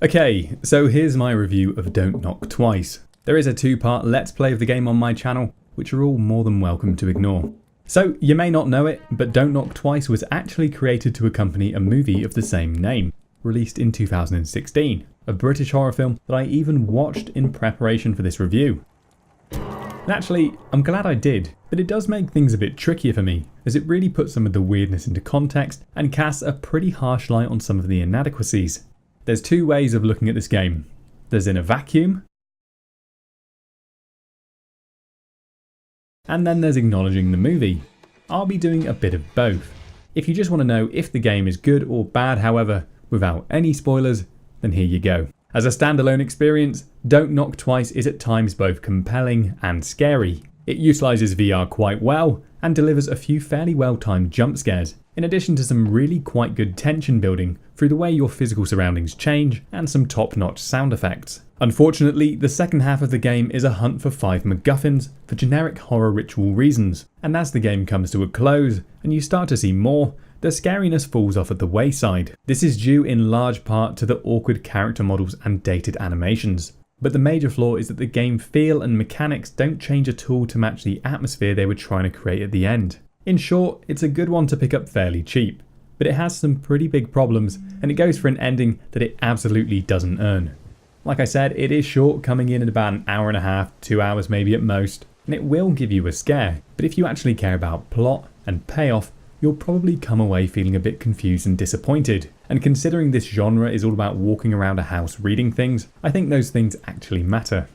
Okay, so here's my review of Don't Knock Twice. There is a 2-part Let's Play of the game on my channel, which you're all more than welcome to ignore. So, you may not know it, but Don't Knock Twice was actually created to accompany a movie of the same name, released in 2016, a British horror film that I even watched in preparation for this review. And actually, I'm glad I did, but it does make things a bit trickier for me, as it really puts some of the weirdness into context and casts a pretty harsh light on some of the inadequacies. There's 2 ways of looking at this game. There's in a vacuum, and then there's acknowledging the movie. I'll be doing a bit of both. If you just want to know if the game is good or bad, however, without any spoilers, then here you go. As a standalone experience, Don't Knock Twice is at times both compelling and scary. It utilises VR quite well and delivers a few fairly well-timed jump scares, in addition to some really quite good tension building through the way your physical surroundings change and some top-notch sound effects. Unfortunately, the second half of the game is a hunt for 5 MacGuffins for generic horror ritual reasons, and as the game comes to a close and you start to see more, the scariness falls off at the wayside. This is due in large part to the awkward character models and dated animations. But the major flaw is that the game feel and mechanics don't change at all to match the atmosphere they were trying to create at the end. In short, it's a good one to pick up fairly cheap, but it has some pretty big problems and it goes for an ending that it absolutely doesn't earn. Like I said, it is short, coming in at about an hour and a half, 2 hours maybe at most, and it will give you a scare, but if you actually care about plot and payoff, you'll probably come away feeling a bit confused and disappointed. And considering this genre is all about walking around a house reading things, I think those things actually matter.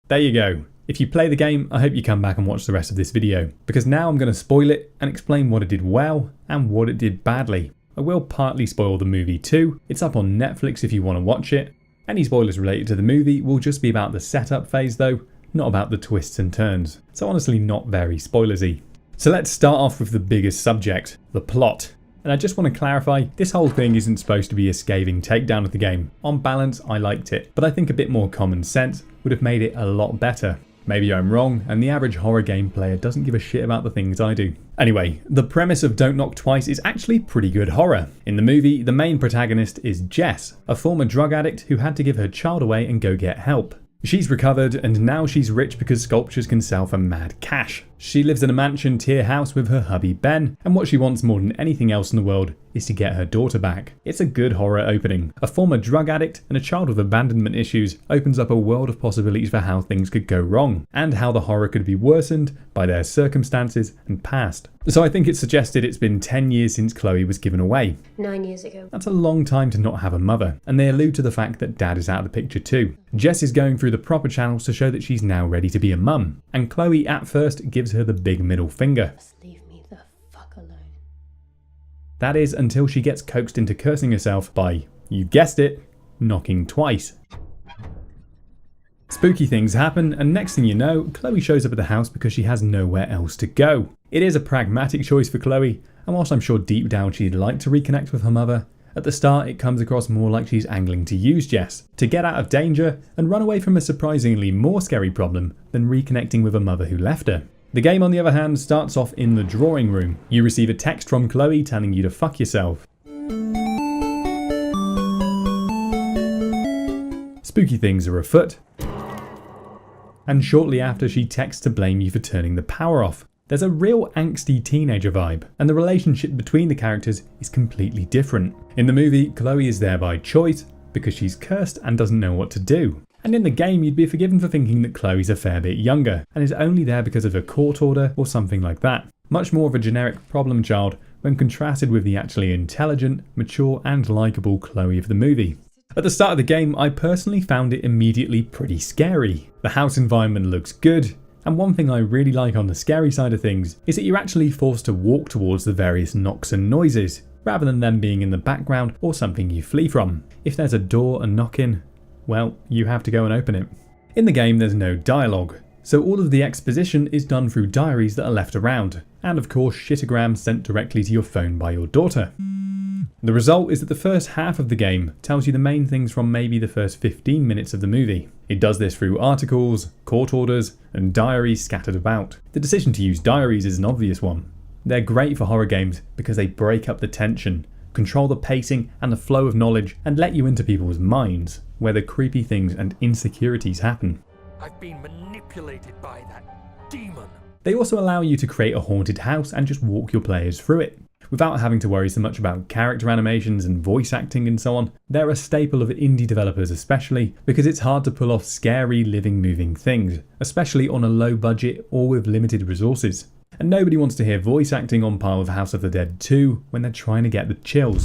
There you go. If you play the game, I hope you come back and watch the rest of this video, because now I'm going to spoil it and explain what it did well and what it did badly. I will partly spoil the movie too. It's up on Netflix if you want to watch it. Any spoilers related to the movie will just be about the setup phase though, not about the twists and turns. So honestly not very spoilersy. So let's start off with the biggest subject, the plot. And I just want to clarify, this whole thing isn't supposed to be a scathing takedown of the game. On balance, I liked it, but I think a bit more common sense would have made it a lot better. Maybe I'm wrong, and the average horror game player doesn't give a shit about the things I do. Anyway, the premise of Don't Knock Twice is actually pretty good horror. In the movie, the main protagonist is Jess, a former drug addict who had to give her child away and go get help. She's recovered, and now she's rich because sculptures can sell for mad cash. She lives in a mansion tier house with her hubby Ben, and what she wants more than anything else in the world is to get her daughter back. It's a good horror opening. A former drug addict and a child with abandonment issues opens up a world of possibilities for how things could go wrong, and how the horror could be worsened by their circumstances and past. So I think it's suggested it's been 10 years since Chloe was given away. 9 years ago. That's a long time to not have a mother, and they allude to the fact that dad is out of the picture too. Jess is going through the proper channels to show that she's now ready to be a mum, and Chloe at first gives her the big middle finger. Just leave me the fuck alone. That is until she gets coaxed into cursing herself by, you guessed it, knocking twice. Spooky things happen, and next thing you know, Chloe shows up at the house because she has nowhere else to go. It is a pragmatic choice for Chloe, and whilst I'm sure deep down she'd like to reconnect with her mother, at the start it comes across more like she's angling to use Jess, to get out of danger and run away from a surprisingly more scary problem than reconnecting with a mother who left her. The game on the other hand starts off in the drawing room. You receive a text from Chloe telling you to fuck yourself. Spooky things are afoot. And shortly after she texts to blame you for turning the power off. There's a real angsty teenager vibe, and the relationship between the characters is completely different. In the movie, Chloe is there by choice because she's cursed and doesn't know what to do. And in the game, you'd be forgiven for thinking that Chloe's a fair bit younger and is only there because of a court order or something like that. Much more of a generic problem child when contrasted with the actually intelligent, mature and likeable Chloe of the movie. At the start of the game, I personally found it immediately pretty scary. The house environment looks good, and one thing I really like on the scary side of things is that you're actually forced to walk towards the various knocks and noises, rather than them being in the background or something you flee from. If there's a door and knocking, well, you have to go and open it. In the game there's no dialogue, so all of the exposition is done through diaries that are left around, and of course shitograms sent directly to your phone by your daughter. The result is that the first half of the game tells you the main things from maybe the first 15 minutes of the movie. It does this through articles, court orders, and diaries scattered about. The decision to use diaries is an obvious one. They're great for horror games because they break up the tension, control the pacing and the flow of knowledge, and let you into people's minds, where the creepy things and insecurities happen. I've been manipulated by that demon. They also allow you to create a haunted house and just walk your players through it, without having to worry so much about character animations and voice acting and so on. They're a staple of indie developers especially, because it's hard to pull off scary living moving things, especially on a low budget or with limited resources. And nobody wants to hear voice acting on par with House of the Dead 2 when they're trying to get the chills.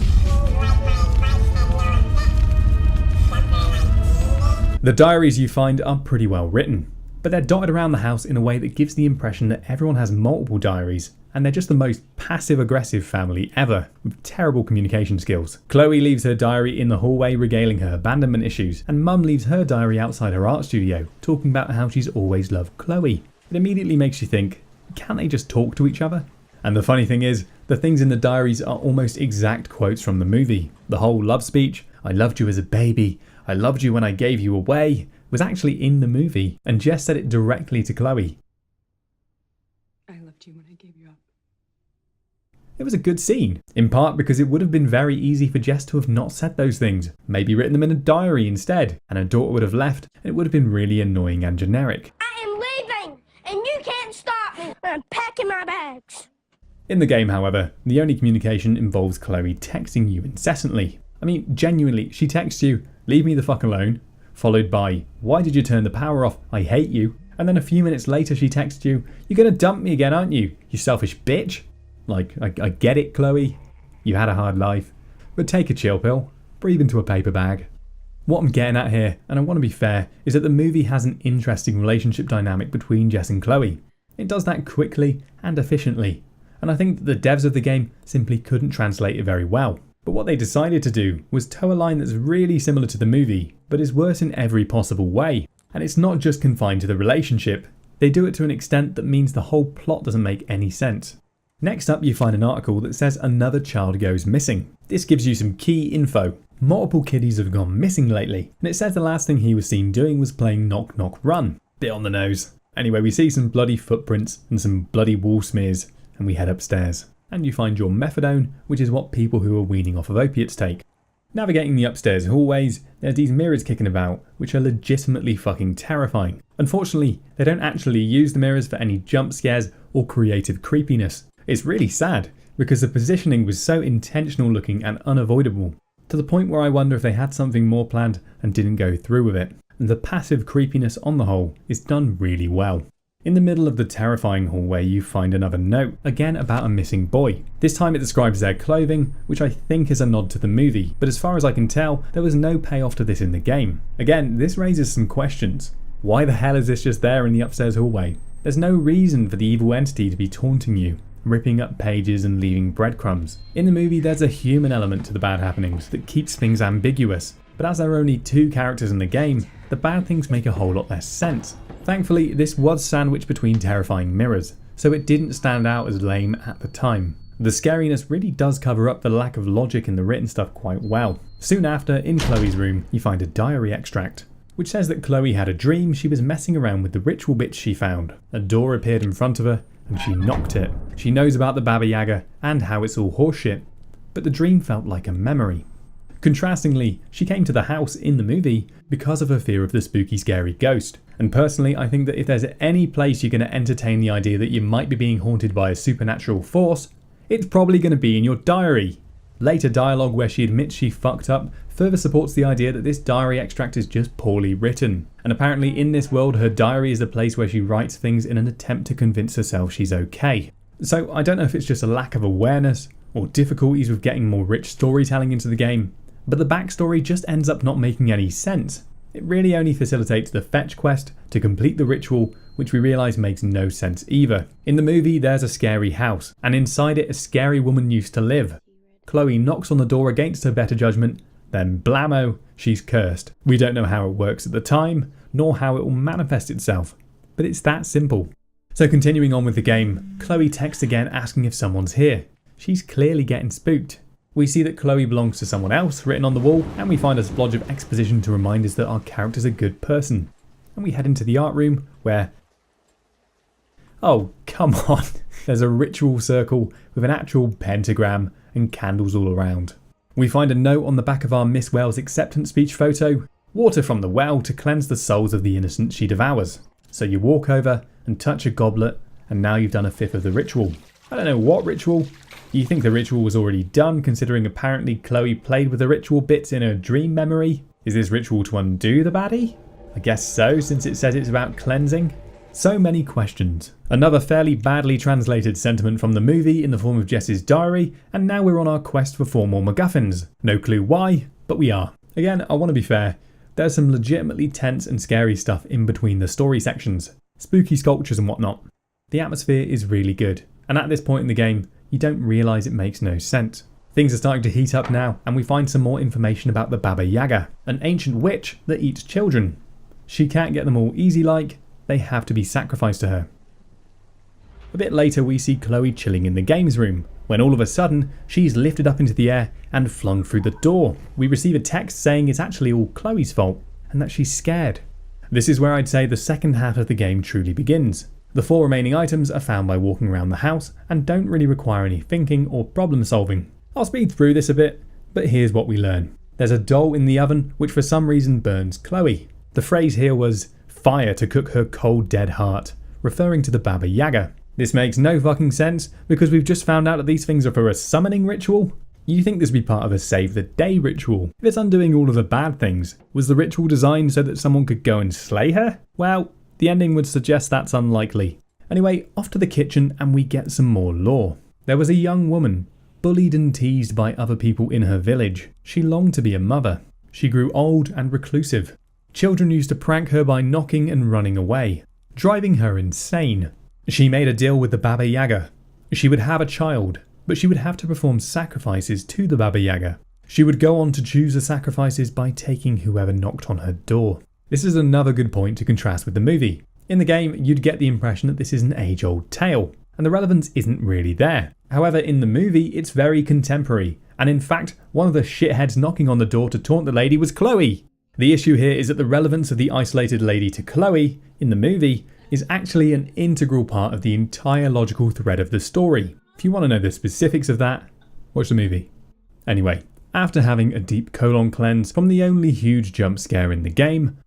The diaries you find are pretty well written, but they're dotted around the house in a way that gives the impression that everyone has multiple diaries, and they're just the most passive-aggressive family ever, with terrible communication skills. Chloe leaves her diary in the hallway regaling her abandonment issues, and Mum leaves her diary outside her art studio, talking about how she's always loved Chloe. It immediately makes you think, can't they just talk to each other? And the funny thing is, the things in the diaries are almost exact quotes from the movie. The whole love speech, "I loved you as a baby, I loved you when I gave you away," was actually in the movie, and Jess said it directly to Chloe. I loved you when I gave you up. It was a good scene, in part because it would have been very easy for Jess to have not said those things, maybe written them in a diary instead, and her daughter would have left, and it would have been really annoying and generic. I am leaving, and you can't stop me. I'm packing my bags. In the game, however, the only communication involves Chloe texting you incessantly. I mean, genuinely, she texts you, "Leave me the fuck alone," followed by, "Why did you turn the power off? I hate you." And then a few minutes later she texts you, "You're gonna dump me again, aren't you? You selfish bitch." Like, I get it, Chloe. You had a hard life. But take a chill pill. Breathe into a paper bag. What I'm getting at here, and I want to be fair, is that the movie has an interesting relationship dynamic between Jess and Chloe. It does that quickly and efficiently. And I think that the devs of the game simply couldn't translate it very well. But what they decided to do was toe a line that's really similar to the movie, but is worse in every possible way. And it's not just confined to the relationship. They do it to an extent that means the whole plot doesn't make any sense. Next up, you find an article that says another child goes missing. This gives you some key info. Multiple kiddies have gone missing lately, and it says the last thing he was seen doing was playing Knock Knock Run. Bit on the nose. Anyway, we see some bloody footprints and some bloody wall smears, and we head upstairs. And you find your methadone, which is what people who are weaning off of opiates take. Navigating the upstairs hallways, there's these mirrors kicking about, which are legitimately fucking terrifying. Unfortunately, they don't actually use the mirrors for any jump scares or creative creepiness. It's really sad, because the positioning was so intentional looking and unavoidable, to the point where I wonder if they had something more planned and didn't go through with it. And the passive creepiness on the whole is done really well. In the middle of the terrifying hallway you find another note, again about a missing boy. This time it describes their clothing, which I think is a nod to the movie, but as far as I can tell, there was no payoff to this in the game. Again, this raises some questions. Why the hell is this just there in the upstairs hallway? There's no reason for the evil entity to be taunting you, ripping up pages and leaving breadcrumbs. In the movie there's a human element to the bad happenings that keeps things ambiguous, but as there are only 2 characters in the game, the bad things make a whole lot less sense. Thankfully, this was sandwiched between terrifying mirrors, so it didn't stand out as lame at the time. The scariness really does cover up the lack of logic in the written stuff quite well. Soon after, in Chloe's room, you find a diary extract, which says that Chloe had a dream she was messing around with the ritual bits she found. A door appeared in front of her, and she knocked it. She knows about the Baba Yaga and how it's all horseshit, but the dream felt like a memory. Contrastingly, she came to the house in the movie because of her fear of the spooky scary ghost. And personally, I think that if there's any place you're going to entertain the idea that you might be being haunted by a supernatural force, it's probably going to be in your diary. Later dialogue where she admits she fucked up further supports the idea that this diary extract is just poorly written. And apparently in this world her diary is the place where she writes things in an attempt to convince herself she's okay. So I don't know if it's just a lack of awareness or difficulties with getting more rich storytelling into the game, but the backstory just ends up not making any sense. It really only facilitates the fetch quest to complete the ritual, which we realise makes no sense either. In the movie there's a scary house, and inside it a scary woman used to live. Chloe knocks on the door against her better judgment, then blammo, she's cursed. We don't know how it works at the time, nor how it will manifest itself, but it's that simple. So continuing on with the game, Chloe texts again asking if someone's here. She's clearly getting spooked. We see that Chloe belongs to someone else written on the wall, and we find a splodge of exposition to remind us that our character's a good person. And we head into the art room where... oh, come on. There's a ritual circle with an actual pentagram, and candles all around. We find a note on the back of our Miss Wales acceptance speech photo: water from the well to cleanse the souls of the innocent she devours. So you walk over and touch a goblet, and now you've done a fifth of the ritual. I don't know what ritual. You think the ritual was already done, considering apparently Chloe played with the ritual bits in her dream memory? Is this ritual to undo the baddie? I guess so, since it says it's about cleansing. So many questions. Another fairly badly translated sentiment from the movie in the form of Jess's diary, and now we're on our quest for 4 more MacGuffins. No clue why, but we are. Again, I want to be fair, there's some legitimately tense and scary stuff in between the story sections. Spooky sculptures and whatnot. The atmosphere is really good, and at this point in the game, you don't realise it makes no sense. Things are starting to heat up now, and we find some more information about the Baba Yaga, an ancient witch that eats children. She can't get them all easy like, they have to be sacrificed to her. A bit later we see Chloe chilling in the games room, when all of a sudden she's lifted up into the air and flung through the door. We receive a text saying it's actually all Chloe's fault, and that she's scared. This is where I'd say the second half of the game truly begins. The 4 remaining items are found by walking around the house and don't really require any thinking or problem solving. I'll speed through this a bit, but here's what we learn. There's a doll in the oven which for some reason burns Chloe. The phrase here was fire to cook her cold dead heart, referring to the Baba Yaga. This makes no fucking sense because we've just found out that these things are for a summoning ritual. You think this would be part of a save the day ritual. If it's undoing all of the bad things, was the ritual designed so that someone could go and slay her? Well, the ending would suggest that's unlikely. Anyway, off to the kitchen and we get some more lore. There was a young woman, bullied and teased by other people in her village. She longed to be a mother. She grew old and reclusive. Children used to prank her by knocking and running away, driving her insane. She made a deal with the Baba Yaga. She would have a child, but she would have to perform sacrifices to the Baba Yaga. She would go on to choose the sacrifices by taking whoever knocked on her door. This is another good point to contrast with the movie. In the game, you'd get the impression that this is an age-old tale, and the relevance isn't really there. However, in the movie, it's very contemporary, and in fact, one of the shitheads knocking on the door to taunt the lady was Chloe. The issue here is that the relevance of the isolated lady to Chloe, in the movie, is actually an integral part of the entire logical thread of the story. If you want to know the specifics of that, watch the movie. Anyway, after having a deep colon cleanse from the only huge jump scare in the game,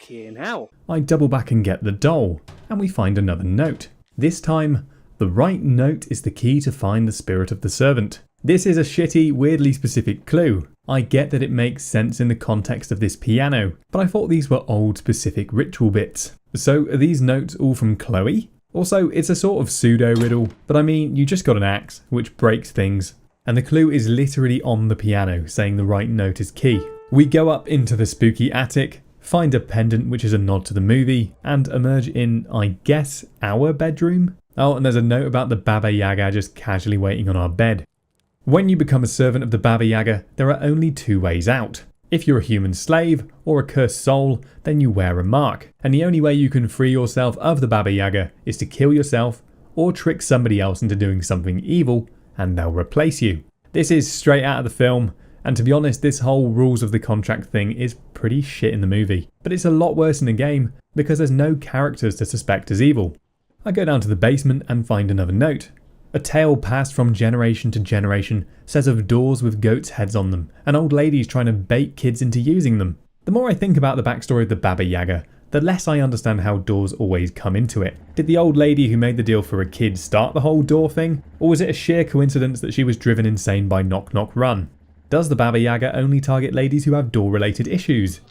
Fucking hell. I double back and get the doll, and we find another note. This time, the right note is the key to find the spirit of the servant. This is a shitty, weirdly specific clue. I get that it makes sense in the context of this piano, but I thought these were old specific ritual bits. So are these notes all from Chloe? Also, it's a sort of pseudo riddle, but I mean, you just got an axe, which breaks things. And the clue is literally on the piano, saying the right note is key. We go up into the spooky attic, find a pendant which is a nod to the movie, and emerge in, I guess, our bedroom? Oh, and there's a note about the Baba Yaga just casually waiting on our bed. When you become a servant of the Baba Yaga, there are only 2 ways out. If you're a human slave or a cursed soul, then you wear a mark, and the only way you can free yourself of the Baba Yaga is to kill yourself or trick somebody else into doing something evil, and they'll replace you. This is straight out of the film, and to be honest, this whole rules of the contract thing is pretty shit in the movie, but it's a lot worse in the game because there's no characters to suspect as evil. I go down to the basement and find another note. A tale passed from generation to generation says of doors with goats' heads on them, and old ladies trying to bait kids into using them. The more I think about the backstory of the Baba Yaga, the less I understand how doors always come into it. Did the old lady who made the deal for a kid start the whole door thing? Or was it a sheer coincidence that she was driven insane by Knock Knock Run? Does the Baba Yaga only target ladies who have door-related issues?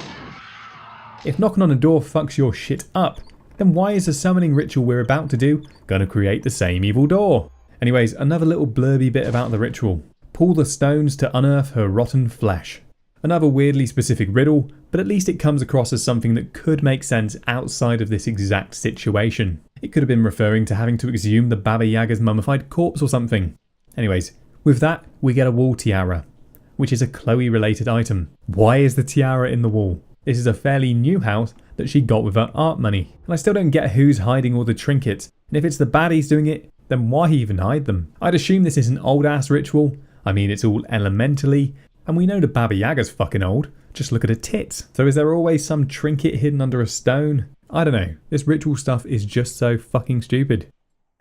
If knocking on a door fucks your shit up, then why is the summoning ritual we're about to do going to create the same evil door? Anyways, another little blurby bit about the ritual. Pull the stones to unearth her rotten flesh. Another weirdly specific riddle, but at least it comes across as something that could make sense outside of this exact situation. It could have been referring to having to exhume the Baba Yaga's mummified corpse or something. Anyways, with that, we get a wall tiara, which is a Chloe-related item. Why is the tiara in the wall? This is a fairly new house that she got with her art money, and I still don't get who's hiding all the trinkets, and if it's the baddies doing it, then why even hide them? I'd assume this is an old ass ritual. I mean, it's all elementally, and we know the Baba Yaga's fucking old. Just look at her tits. So is there always some trinket hidden under a stone? I don't know. This ritual stuff is just so fucking stupid.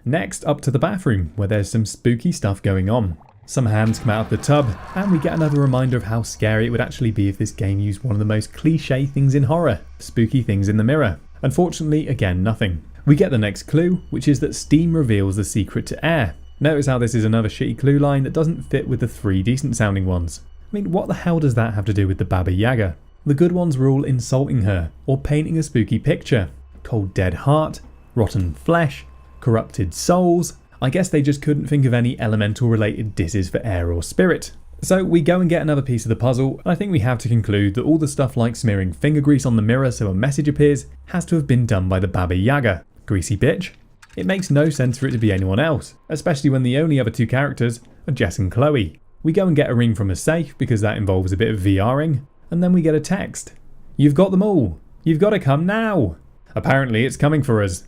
Next, up to the bathroom, where there's some spooky stuff going on. Some hands come out of the tub, and we get another reminder of how scary it would actually be if this game used one of the most cliche things in horror, spooky things in the mirror. Unfortunately, again, nothing. We get the next clue, which is that steam reveals the secret to air. Notice how this is another shitty clue line that doesn't fit with the 3 decent sounding ones. I mean, what the hell does that have to do with the Baba Yaga? The good ones were all insulting her, or painting a spooky picture. Cold dead heart, rotten flesh, corrupted souls. I guess they just couldn't think of any elemental related disses for air or spirit. So we go and get another piece of the puzzle, and I think we have to conclude that all the stuff like smearing finger grease on the mirror so a message appears has to have been done by the Baba Yaga. Greasy bitch. It makes no sense for it to be anyone else, especially when the only other 2 characters are Jess and Chloe. We go and get a ring from a safe because that involves a bit of VRing, and then we get a text. You've got them all. You've got to come now. Apparently it's coming for us.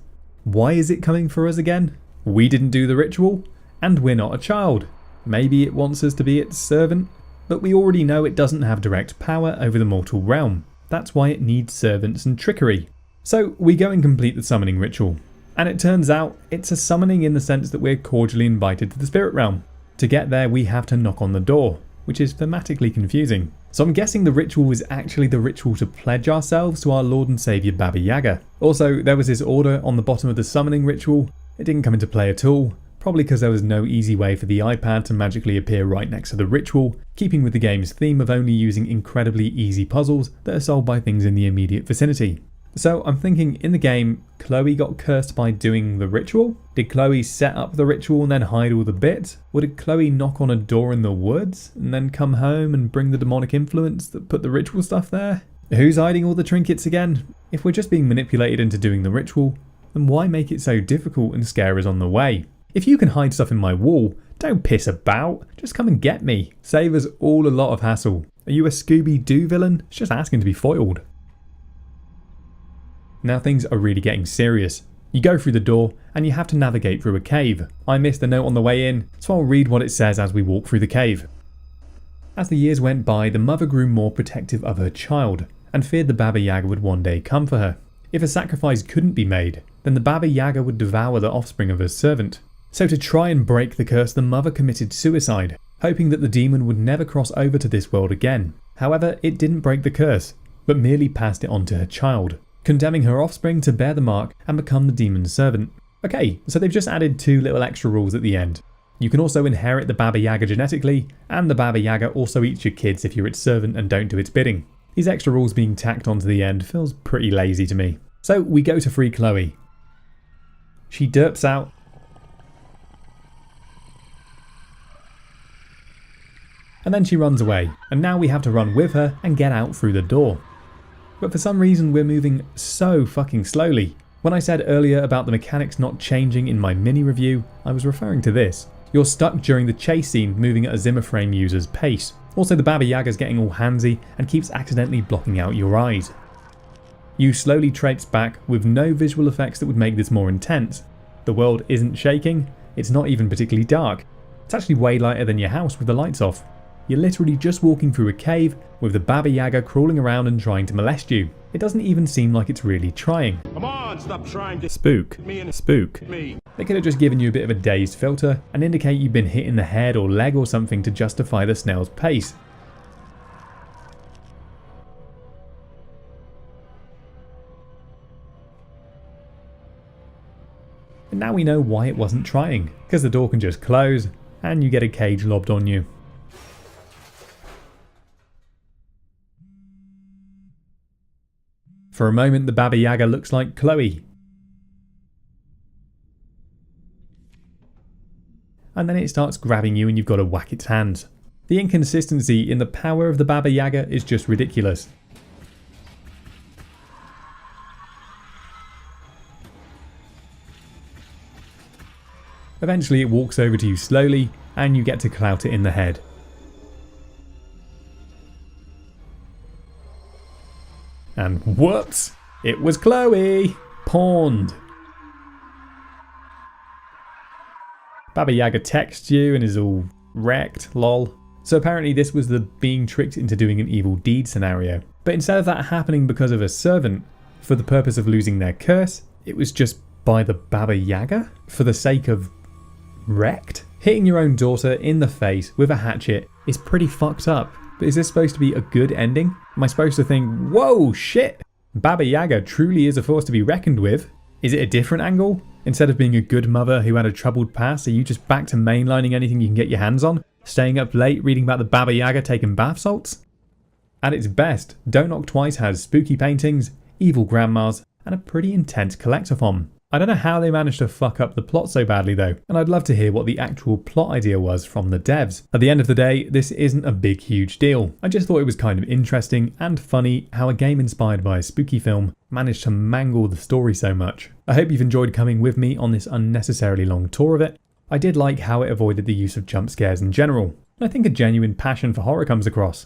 Why is it coming for us again? We didn't do the ritual, and we're not a child. Maybe it wants us to be its servant, but we already know it doesn't have direct power over the mortal realm. That's why it needs servants and trickery. So we go and complete the summoning ritual. And it turns out it's a summoning in the sense that we're cordially invited to the spirit realm. To get there we have to knock on the door, which is thematically confusing. So I'm guessing the ritual is actually the ritual to pledge ourselves to our Lord and Saviour Baba Yaga. Also, there was this order on the bottom of the summoning ritual. It didn't come into play at all, probably because there was no easy way for the iPad to magically appear right next to the ritual, keeping with the game's theme of only using incredibly easy puzzles that are solved by things in the immediate vicinity. So I'm thinking in the game, Chloe got cursed by doing the ritual? Did Chloe set up the ritual and then hide all the bits? Or did Chloe knock on a door in the woods and then come home and bring the demonic influence that put the ritual stuff there? Who's hiding all the trinkets again? If we're just being manipulated into doing the ritual, then why make it so difficult and scare us on the way? If you can hide stuff in my wall, don't piss about. Just come and get me. Save us all a lot of hassle. Are you a Scooby-Doo villain? It's just asking to be foiled. Now things are really getting serious. You go through the door and you have to navigate through a cave. I missed a note on the way in, so I'll read what it says as we walk through the cave. As the years went by, the mother grew more protective of her child and feared the Baba Yaga would one day come for her. If a sacrifice couldn't be made, then the Baba Yaga would devour the offspring of her servant. So to try and break the curse, the mother committed suicide, hoping that the demon would never cross over to this world again. However, it didn't break the curse, but merely passed it on to her child, condemning her offspring to bear the mark and become the demon's servant. Okay, so they've just added 2 little extra rules at the end. You can also inherit the Baba Yaga genetically, and the Baba Yaga also eats your kids if you're its servant and don't do its bidding. These extra rules being tacked onto the end feels pretty lazy to me. So we go to free Chloe. She derps out. And then she runs away, and now we have to run with her and get out through the door. But for some reason we're moving so fucking slowly. When I said earlier about the mechanics not changing in my mini review, I was referring to this. You're stuck during the chase scene moving at a Zimmer frame user's pace. Also the Baba Yaga's getting all handsy and keeps accidentally blocking out your eyes. You slowly traipse back with no visual effects that would make this more intense. The world isn't shaking, it's not even particularly dark. It's actually way lighter than your house with the lights off. You're literally just walking through a cave with the Baba Yaga crawling around and trying to molest you. It doesn't even seem like it's really trying. Come on, stop trying to Spook. me and Spook. me. They could have just given you a bit of a dazed filter and indicate you've been hit in the head or leg or something to justify the snail's pace. And now we know why it wasn't trying, because the door can just close and you get a cage lobbed on you. For a moment the Baba Yaga looks like Chloe. And then it starts grabbing you and you've got to whack its hands. The inconsistency in the power of the Baba Yaga is just ridiculous. Eventually it walks over to you slowly and you get to clout it in the head. And whoops! It was Chloe! Pawned! Baba Yaga texts you and is all wrecked, lol. So apparently this was the being tricked into doing an evil deed scenario. But instead of that happening because of a servant, for the purpose of losing their curse, it was just by the Baba Yaga for the sake of wrecked? Hitting your own daughter in the face with a hatchet is pretty fucked up. But is this supposed to be a good ending? Am I supposed to think, whoa, shit, Baba Yaga truly is a force to be reckoned with? Is it a different angle? Instead of being a good mother who had a troubled past, are you just back to mainlining anything you can get your hands on? Staying up late reading about the Baba Yaga taking bath salts? At its best, Don't Knock Twice has spooky paintings, evil grandmas, and a pretty intense collectathon. I don't know how they managed to fuck up the plot so badly though, and I'd love to hear what the actual plot idea was from the devs. At the end of the day, this isn't a big huge deal. I just thought it was kind of interesting and funny how a game inspired by a spooky film managed to mangle the story so much. I hope you've enjoyed coming with me on this unnecessarily long tour of it. I did like how it avoided the use of jump scares in general, and I think a genuine passion for horror comes across.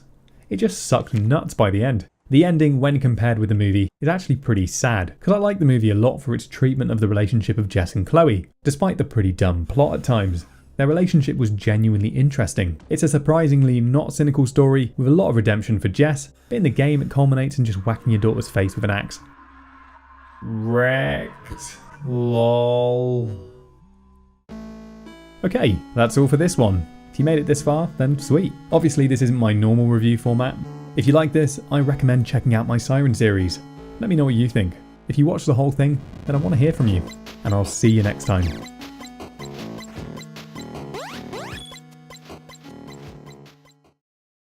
It just sucked nuts by the end. The ending, when compared with the movie, is actually pretty sad, because I like the movie a lot for its treatment of the relationship of Jess and Chloe. Despite the pretty dumb plot at times, their relationship was genuinely interesting. It's a surprisingly not cynical story with a lot of redemption for Jess, but in the game it culminates in just whacking your daughter's face with an axe. Wrecked. Lol. Okay, that's all for this one. If you made it this far, then sweet. Obviously this isn't my normal review format. If you like this, I recommend checking out my Siren series. Let me know what you think. If you watch the whole thing, then I want to hear from you. And I'll see you next time.